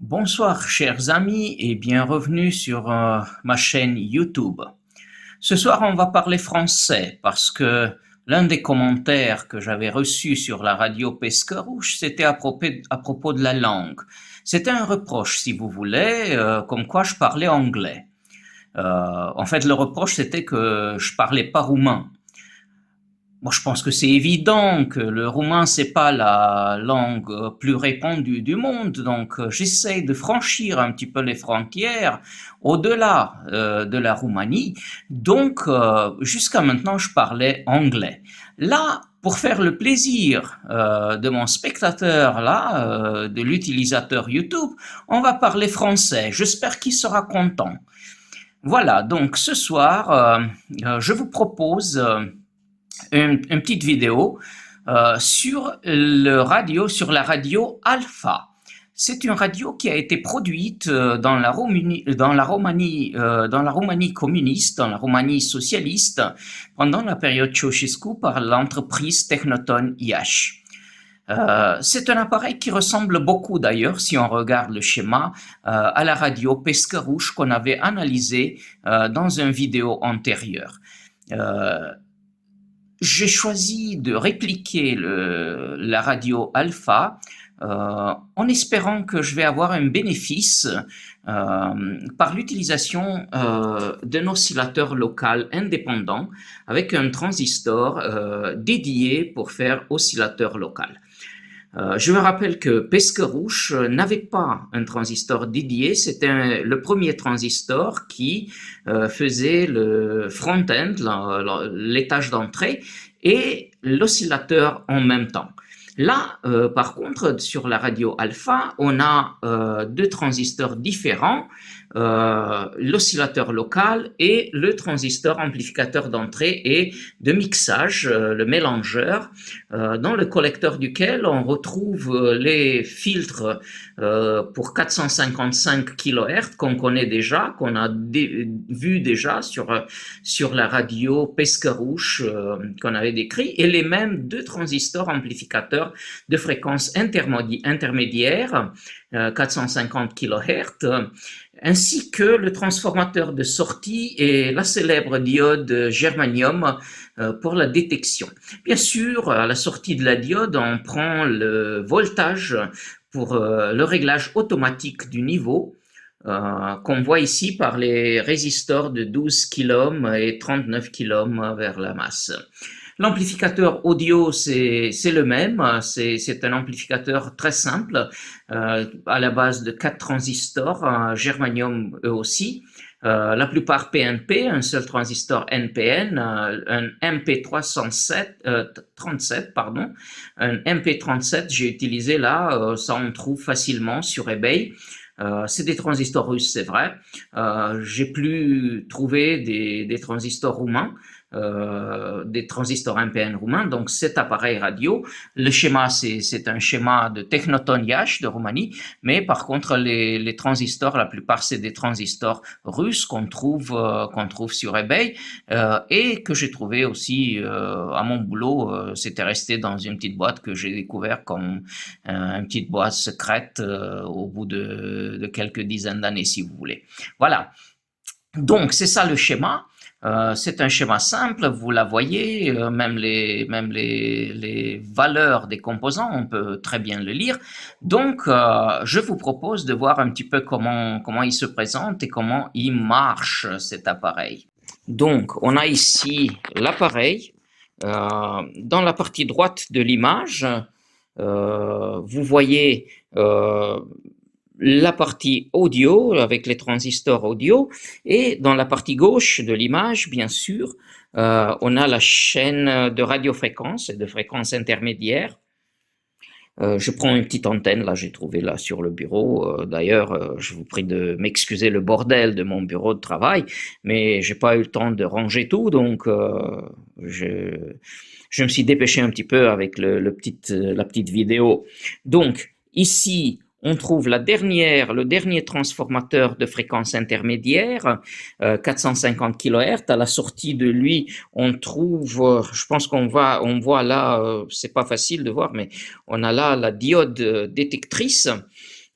Bonsoir chers amis et bienvenue sur ma chaîne YouTube. Ce soir on va parler français parce que l'un des commentaires que j'avais reçus sur la radio Pescarouche c'était à propos de la langue. C'était un reproche si vous voulez, comme quoi je parlais anglais. En fait le reproche c'était que je parlais pas roumain. Moi, je pense que c'est évident que le roumain, c'est pas la langue plus répandue du monde, donc j'essaye de franchir un petit peu les frontières au-delà de la Roumanie. Donc, jusqu'à maintenant, je parlais anglais. Là, pour faire le plaisir de mon spectateur, là, de l'utilisateur YouTube, on va parler français. J'espère qu'il sera content. Voilà, donc ce soir, je vous propose une petite vidéo sur la radio Alpha. C'est une radio qui a été produite dans la Roumanie communiste, dans la Roumanie socialiste, pendant la période Ceausescu par l'entreprise Technoton IH. C'est un appareil qui ressemble beaucoup d'ailleurs, si on regarde le schéma, à la radio Pescarouche qu'on avait analysé dans une vidéo antérieure. J'ai choisi de répliquer la radio Alpha en espérant que je vais avoir un bénéfice par l'utilisation d'un oscillateur local indépendant avec un transistor dédié pour faire oscillateur local. Je me rappelle que Pescarouche n'avait pas un transistor dédié, c'était le premier transistor qui faisait le front-end, l'étage d'entrée, et l'oscillateur en même temps. Là, par contre, sur la radio Alpha, on a deux transistors différents, l'oscillateur local et le transistor amplificateur d'entrée et de mixage, le mélangeur, dans le collecteur duquel on retrouve les filtres pour 455 kHz qu'on connaît déjà, qu'on a vu déjà sur la radio Pescarouche qu'on avait décrit, et les mêmes deux transistors amplificateurs de fréquence intermédiaire, 450 kHz, ainsi que le transformateur de sortie et la célèbre diode germanium pour la détection. Bien sûr, à la sortie de la diode, on prend le voltage pour le réglage automatique du niveau, qu'on voit ici par les résistors de 12 kΩ et 39 kΩ vers la masse. L'amplificateur audio, c'est le même, c'est un amplificateur très simple, à la base de 4 transistors, germanium eux aussi, la plupart PNP, un seul transistor NPN, un MP37, pardon, un MP37 j'ai utilisé là, ça on trouve facilement sur eBay. C'est des transistors russes, c'est vrai. J'ai pu trouver des transistors roumains, des transistors NPN roumains, donc cet appareil radio. Le schéma, c'est un schéma de Technoton IH de Roumanie, mais par contre, les transistors, la plupart, c'est des transistors russes qu'on trouve sur eBay et que j'ai trouvé aussi à mon boulot. C'était resté dans une petite boîte que j'ai découvert comme une petite boîte secrète au bout de quelques dizaines d'années, si vous voulez. Voilà. Donc, c'est ça le schéma. C'est un schéma simple, vous la voyez, même les valeurs des composants, on peut très bien le lire. Donc, je vous propose de voir un petit peu comment il se présente et comment il marche, cet appareil. Donc, on a ici l'appareil. Dans la partie droite de l'image, vous voyez la partie audio avec les transistors audio, et dans la partie gauche de l'image, bien sûr, on a la chaîne de radiofréquence et de fréquence intermédiaire. Je prends une petite antenne, là j'ai trouvé là sur le bureau, d'ailleurs je vous prie de m'excuser le bordel de mon bureau de travail, mais j'ai pas eu le temps de ranger tout, donc je me suis dépêché un petit peu avec la petite vidéo. Donc ici on trouve le dernier transformateur de fréquence intermédiaire, 450 kHz. À la sortie de lui, on trouve, je pense on voit là, c'est pas facile de voir, mais on a là la diode détectrice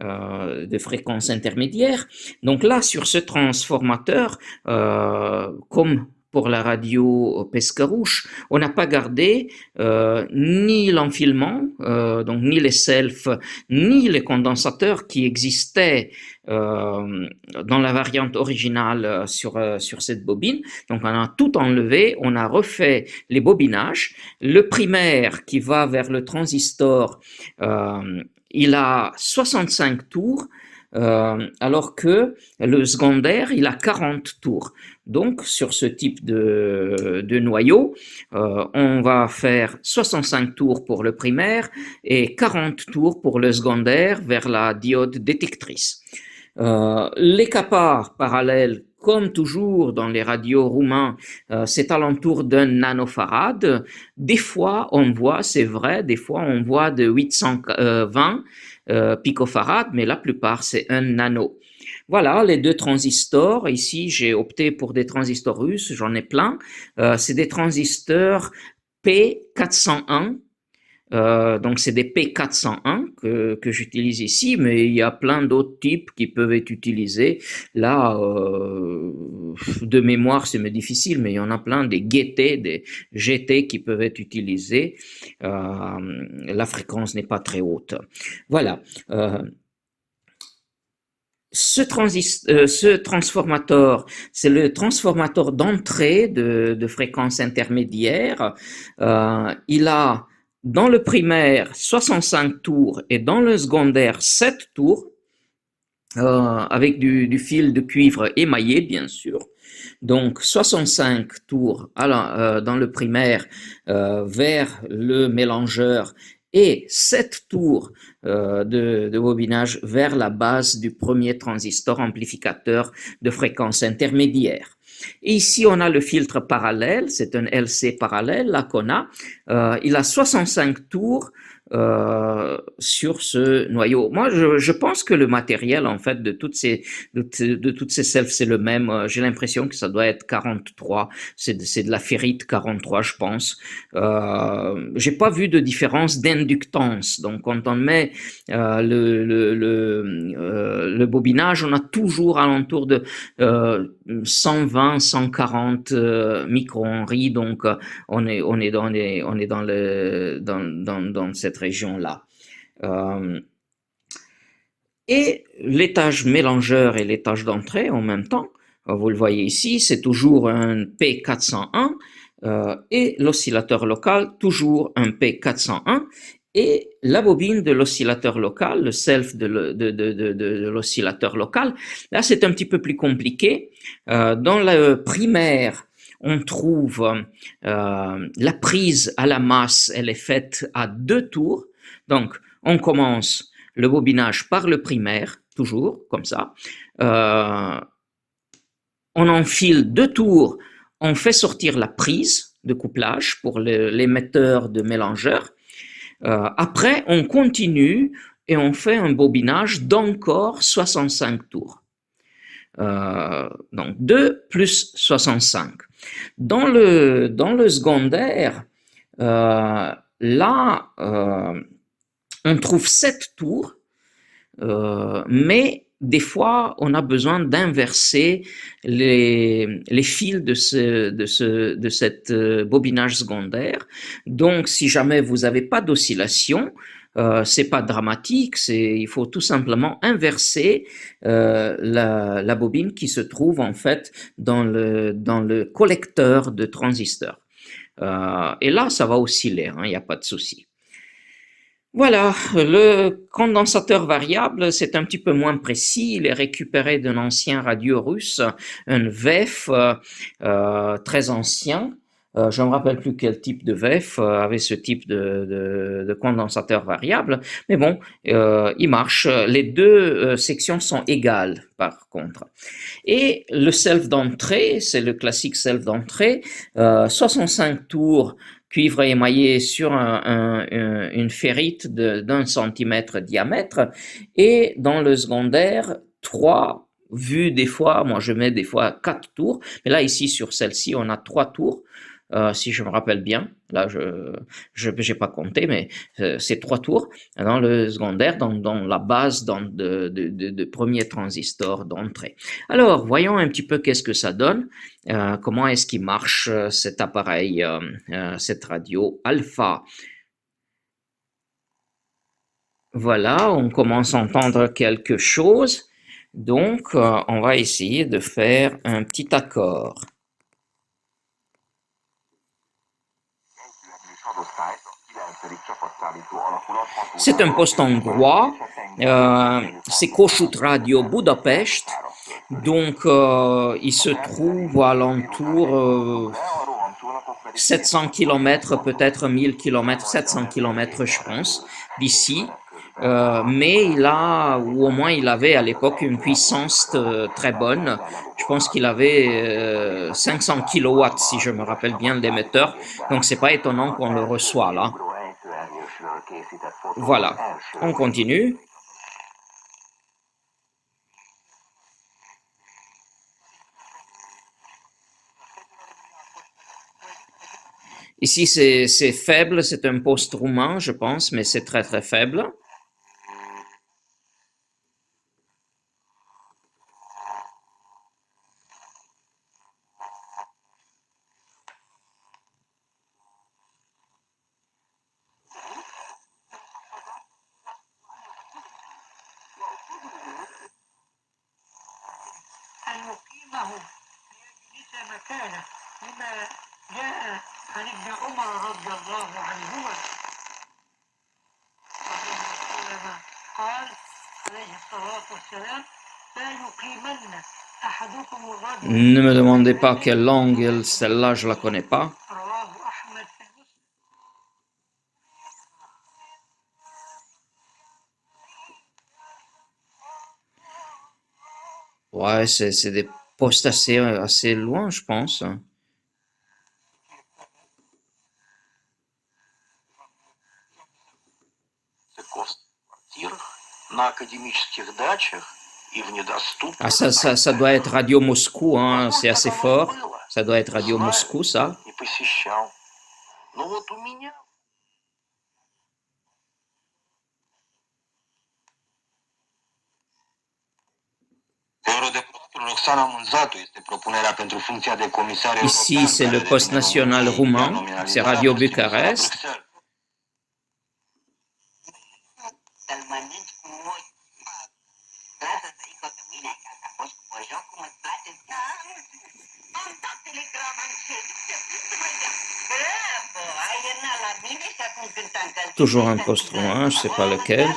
de fréquence intermédiaire. Donc là, sur ce transformateur, comme pour la radio Pescarouche, on n'a pas gardé ni l'enfilement, donc ni les selfs, ni les condensateurs qui existaient dans la variante originale sur cette bobine. Donc on a tout enlevé, on a refait les bobinages. Le primaire qui va vers le transistor, il a 65 tours, alors que le secondaire, il a 40 tours. Donc, sur ce type de noyau, on va faire 65 tours pour le primaire et 40 tours pour le secondaire vers la diode détectrice. Les capas parallèles, comme toujours dans les radios roumains, c'est alentour d'un nanofarad. Des fois, on voit, c'est vrai, des fois on voit de 820 picofarad, mais la plupart c'est un nano. Voilà les deux transistors. Ici, j'ai opté pour des transistors russes, j'en ai plein. C'est des transistors P401. Donc c'est des P401 que j'utilise ici, mais il y a plein d'autres types qui peuvent être utilisés. Là, de mémoire, c'est difficile, mais il y en a plein, des GT qui peuvent être utilisés. La fréquence n'est pas très haute. Voilà. Ce transformateur, c'est le transformateur d'entrée de fréquence intermédiaire. Il a dans le primaire 65 tours et dans le secondaire 7 tours, avec du fil de cuivre émaillé, bien sûr. Donc 65 tours dans le primaire vers le mélangeur et 7 tours de bobinage vers la base du premier transistor amplificateur de fréquence intermédiaire. Et ici, on a le filtre parallèle, c'est un LC parallèle, là qu'on a. Il a 65 tours sur ce noyau. Moi, je pense que le matériel, en fait, de toutes ces selfs, c'est le même. J'ai l'impression que ça doit être 43. C'est de la ferrite 43, je pense. J'ai pas vu de différence d'inductance. Donc, quand on met le bobinage, on a toujours alentour de 120, 140 micro-henry. Donc, on est dans cette région-là. Et l'étage mélangeur et l'étage d'entrée en même temps, vous le voyez ici, c'est toujours un P401 et l'oscillateur local, toujours un P401. Et la bobine de l'oscillateur local, le self de l'oscillateur local, là c'est un petit peu plus compliqué. Dans le primaire, on trouve la prise à la masse, elle est faite à 2 tours. Donc, on commence le bobinage par le primaire, toujours comme ça. On enfile 2 tours, on fait sortir la prise de couplage pour l'émetteur de mélangeur. Après, on continue et on fait un bobinage d'encore 65 tours. Donc 2 plus 65. Dans le secondaire, là, on trouve 7 tours, mais des fois, on a besoin d'inverser les fils de cette bobinage secondaire. Donc, si jamais vous n'avez pas d'oscillation, c'est pas dramatique, il faut tout simplement inverser la bobine qui se trouve en fait dans le collecteur de transistors. Et là, ça va osciller, il n'y a pas de souci. Voilà, le condensateur variable, c'est un petit peu moins précis. Il est récupéré d'un ancien radio russe, un VEF très ancien. Je ne me rappelle plus quel type de VEF avait ce type de condensateur variable, mais bon, il marche. Les deux sections sont égales, par contre. Et le self d'entrée, c'est le classique self d'entrée, 65 tours cuivre émaillé sur une ferrite d'1 centimètre diamètre, et dans le secondaire, 3, vu des fois, moi je mets des fois 4 tours, mais là ici sur celle-ci on a 3 tours, si je me rappelle bien. Là, je j'ai pas compté, mais c'est 3 tours dans le secondaire, dans la base de premier transistor d'entrée. Alors, voyons un petit peu qu'est-ce que ça donne, comment est-ce qu'il marche cet appareil, cette radio alpha. Voilà, on commence à entendre quelque chose. Donc, on va essayer de faire un petit accord. C'est un poste hongrois, c'est Kossuth Radio Budapest, donc il se trouve à l'entour 700 km, peut-être 1000 km, 700 km je pense, d'ici. Mais il a, ou au moins il avait à l'époque une puissance très bonne. Je pense qu'il avait 500 kilowatts si je me rappelle bien l'émetteur. Donc c'est pas étonnant qu'on le reçoit là. Voilà, on continue. Ici c'est faible, c'est un poste roumain je pense, mais c'est très très faible. Ne me demandez pas quelle langue, celle-là je la connais pas. Ouais, c'est des postes assez loin, je pense. Ah, ça doit être Radio Moscou, hein, c'est assez fort. Ça doit être Radio Moscou, ça. Ici, c'est le poste national roumain, c'est Radio Bucarest. Toujours un poste roumain, je sais pas lequel.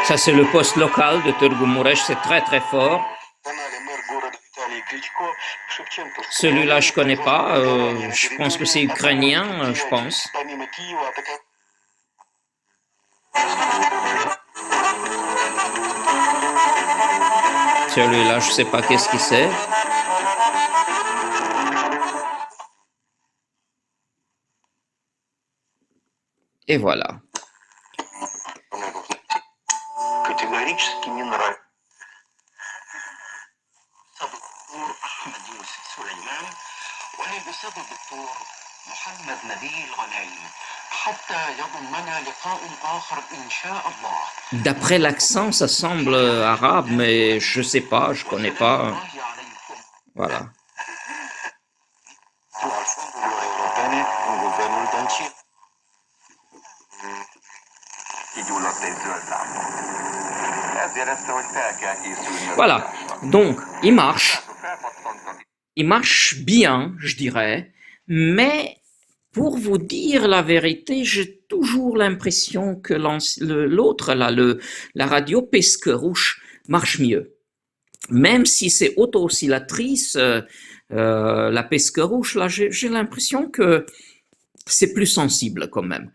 Ça, c'est le poste local de Târgu Mureș, c'est très très fort. Celui-là, je connais pas. Je pense que c'est ukrainien, je pense. Celui-là, je sais pas qu'est-ce que c'est. Et voilà. D'après l'accent, ça semble arabe, mais je sais pas, je connais pas. Voilà. Voilà. Donc, il marche. Il marche bien, je dirais, mais pour vous dire la vérité, j'ai toujours l'impression que l'autre, là, la radio Pesquerouche marche mieux. Même si c'est auto-oscillatrice, la Pesquerouche, là, j'ai l'impression que c'est plus sensible quand même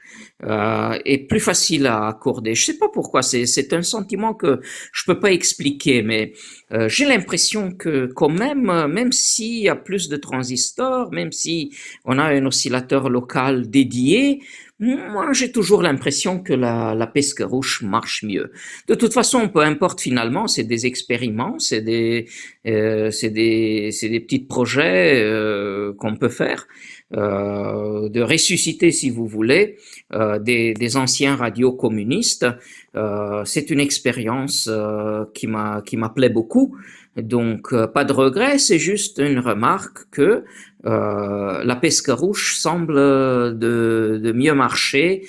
et plus facile à accorder. Je sais pas pourquoi, c'est un sentiment que je peux pas expliquer, mais j'ai l'impression que quand même, même s'il y a plus de transistors, même si on a un oscillateur local dédié, Moi, j'ai toujours l'impression que la pesquerouche marche mieux. De toute façon, peu importe finalement, c'est des expériments, c'est des petits projets qu'on peut faire, de ressusciter, si vous voulez, des anciens radios communistes. C'est une expérience qui m'appelait beaucoup. Donc, pas de regret, c'est juste une remarque que la pescarouche semble de mieux marcher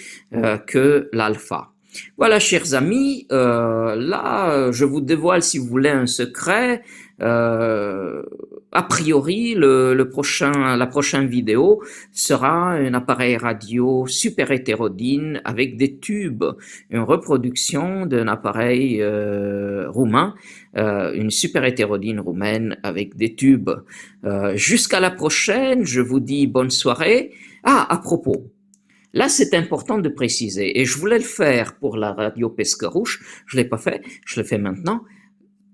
que l'alpha. Voilà, chers amis, là, je vous dévoile, si vous voulez, un secret. Euh, a priori, la prochaine vidéo sera un appareil radio super hétérodyne avec des tubes, une reproduction d'un appareil roumain, une super hétérodyne roumaine avec des tubes. Jusqu'à la prochaine, je vous dis bonne soirée. Ah, à propos, là c'est important de préciser, et je voulais le faire pour la radio Pescarouche, je ne l'ai pas fait, je le fais maintenant.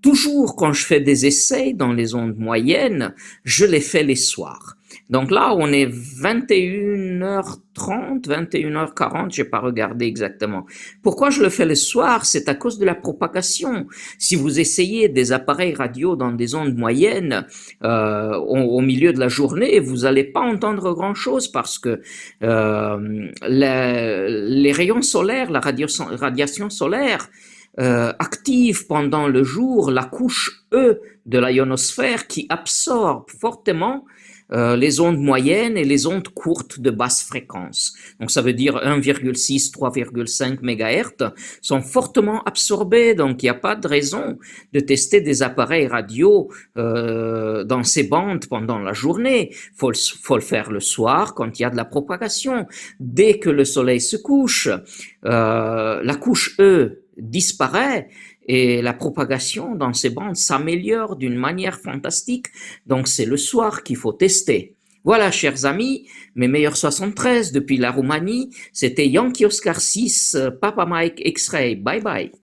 Toujours quand je fais des essais dans les ondes moyennes, je les fais les soirs. Donc là, on est 21h30, 21h40, j'ai pas regardé exactement. Pourquoi je le fais le soir? C'est à cause de la propagation. Si vous essayez des appareils radio dans des ondes moyennes au milieu de la journée, vous n'allez pas entendre grand-chose parce que les rayons solaires, la radiation solaire, active pendant le jour la couche E de la ionosphère qui absorbe fortement les ondes moyennes et les ondes courtes de basse fréquence. Donc ça veut dire 1,6, 3,5 MHz sont fortement absorbés, donc il n'y a pas de raison de tester des appareils radio dans ces bandes pendant la journée. Faut le faire le soir quand il y a de la propagation. Dès que le soleil se couche, la couche E disparaît et la propagation dans ces bandes s'améliore d'une manière fantastique. Donc c'est le soir qu'il faut tester. Voilà, chers amis, mes meilleurs 73 depuis la Roumanie, c'était Yankee Oscar 6, Papa Mike X-Ray. Bye bye.